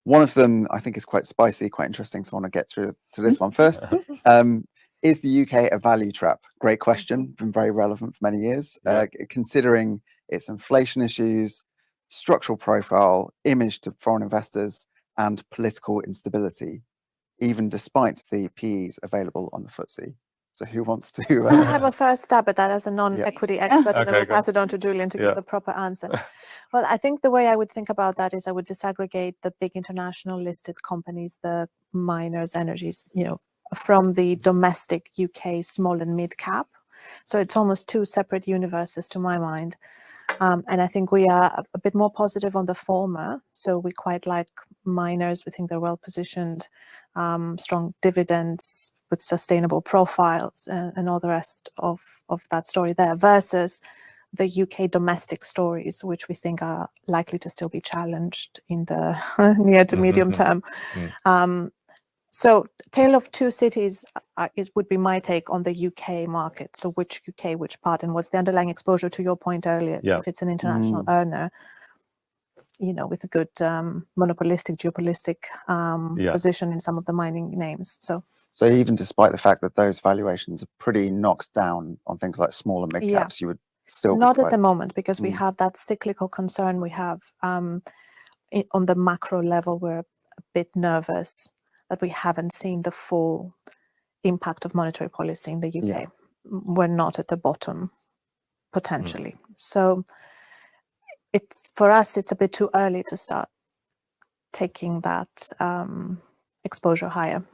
One of them I think is quite spicy, quite interesting, so I want to get through to this one first. Is the UK a value trap? Great question, been very relevant for many years. Considering its inflation issues, structural profile, image to foreign investors, and political instability, even despite the PEs available on the FTSE. So who wants to... I'll have a first stab at that as a non-equity expert, and then we'll pass it on to Julian to give the proper answer. Well, I think the way I would think about that is I would disaggregate the big international listed companies, the miners, energies, from the domestic UK small and mid cap. So it's almost two separate universes to my mind. And I think we are a bit more positive on the former. So we quite like miners. We think they're well positioned, strong dividends with sustainable profiles and all the rest of that story there, versus the UK domestic stories, which we think are likely to still be challenged in the near to medium term. So tale of two cities would be my take on the UK market. So which UK, which part, and what's the underlying exposure, to your point earlier, if it's an international earner, with a good monopolistic, geopolitic position in some of the mining names. So even despite the fact that those valuations are pretty knocked down on things like small and mid caps, you would still not at the moment, because we have that cyclical concern. We have on the macro level, we're a bit nervous that we haven't seen the full impact of monetary policy in the UK. We're not at the bottom, potentially. So for us, it's a bit too early to start taking that exposure higher.